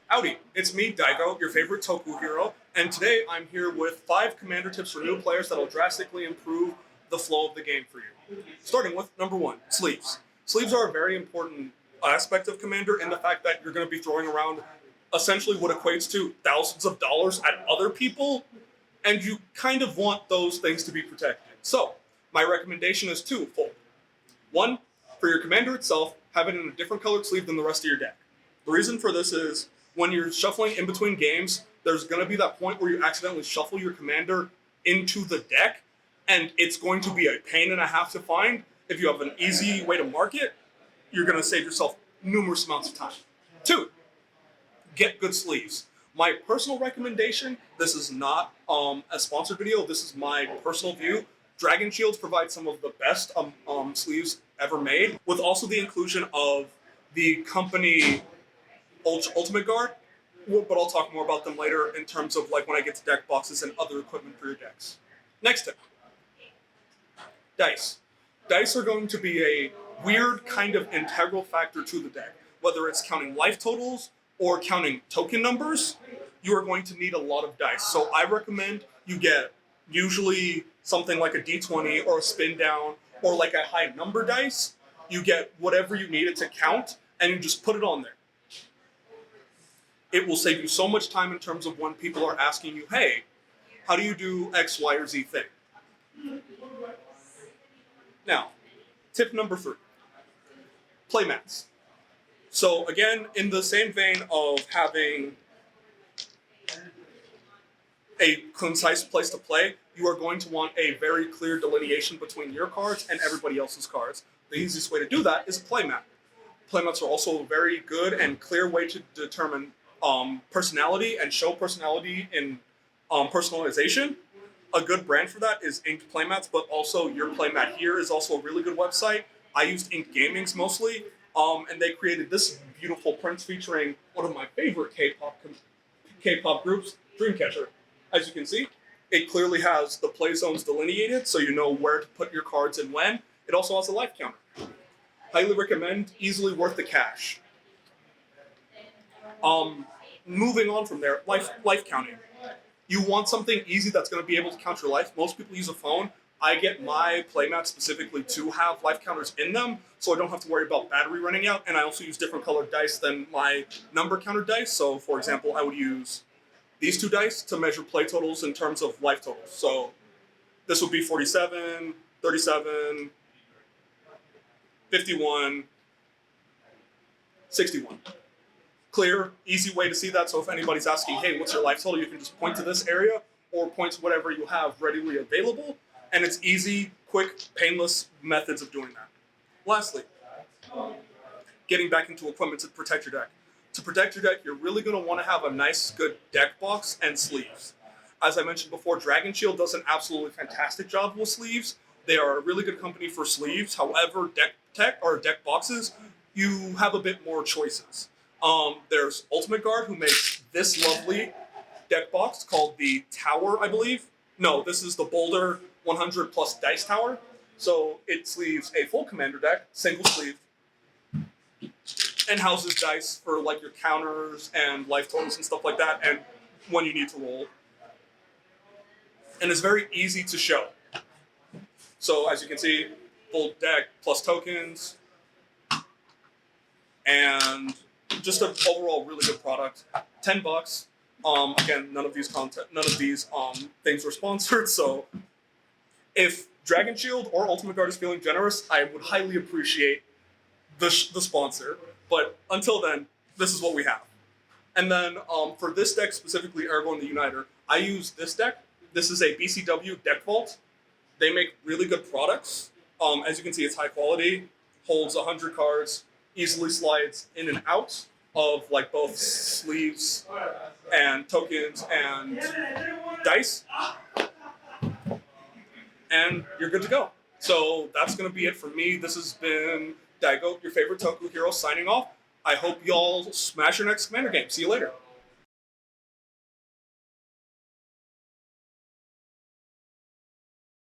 Howdy, it's me, Daigo, your favorite Toku hero, and today I'm here with 5 commander tips for new players that'll drastically improve the flow of the game for you. Starting with number 1, sleeves. Sleeves are a very important aspect of commander in the fact that you're going to be throwing around essentially what equates to thousands of dollars at other people, and you kind of want those things to be protected. So, my recommendation is twofold. One, for your commander itself, have it in a different colored sleeve than the rest of your deck. The reason for this is when you're shuffling in between games, there's going to be that point where you accidentally shuffle your commander into the deck, and it's going to be a pain and a half to find. If you have an easy way to mark it, you're going to save yourself numerous amounts of time. 2, get good sleeves. My personal recommendation, this is not a sponsored video, this is my personal view. Dragon Shields provide some of the best sleeves ever made, with also the inclusion of the company Ultimate Guard, but I'll talk more about them later in terms of like when I get to deck boxes and other equipment for your decks. Next tip, dice. Dice are going to be a weird kind of integral factor to the deck. Whether it's counting life totals or counting token numbers, you are going to need a lot of dice. So I recommend you get usually something like a d20 or a spin down or like a high number dice. You get whatever you need it to count and you just put it on there. It will save you so much time in terms of when people are asking you, hey, how do you do X, Y, or Z thing? Now, tip number 3, playmats. So again, in the same vein of having a concise place to play, you are going to want a very clear delineation between your cards and everybody else's cards. The easiest way to do that is a playmat. Playmats are also a very good and clear way to determine personality and show personality in personalization. A good brand for that is Inked Playmats, but also Your Playmat Here is also a really good website. I used Inked Gaming's mostly, and they created this beautiful prints featuring one of my favorite K-pop groups, Dreamcatcher. As you can see, it clearly has the play zones delineated, so you know where to put your cards and when. It also has a life counter. Highly recommend, easily worth the cash. Moving on from there, life counting. You want something easy that's going to be able to count your life. Most people use a phone. I get my playmats specifically to have life counters in them, so I don't have to worry about battery running out, and I also use different colored dice than my number counter dice. So, for example, I would use these 2 dice to measure play totals in terms of life totals. So this would be 47, 37, 51, 61. Clear, easy way to see that. So if anybody's asking, hey, what's your life total? You can just point to this area or point to whatever you have readily available. And it's easy, quick, painless methods of doing that. Lastly, getting back into equipment to protect your deck. To protect your deck, you're really going to want to have a nice, good deck box and sleeves. As I mentioned before, Dragon Shield does an absolutely fantastic job with sleeves. They are a really good company for sleeves. However, deck boxes, you have a bit more choices. There's Ultimate Guard, who makes this lovely deck box called the Tower, I believe. No, this is the Boulder 100 plus Dice Tower. So it sleeves a full commander deck, single sleeve, and houses dice for like your counters and life totals and stuff like that, and when you need to roll. And it's very easy to show. So as you can see, full deck plus tokens, and just an overall really good product. $10. Again, none of these things were sponsored. So if Dragon Shield or Ultimate Guard is feeling generous, I would highly appreciate the sponsor. But until then, this is what we have. And then for this deck specifically, Aragorn the Uniter, I use this deck. This is a BCW deck vault. They make really good products. As you can see, it's high quality, holds 100 cards, easily slides in and out of like both sleeves and tokens and dice. And you're good to go. So that's going to be it for me. This has been Daigo, your favorite Toku hero, signing off. I hope y'all smash your next Commander game. See you later.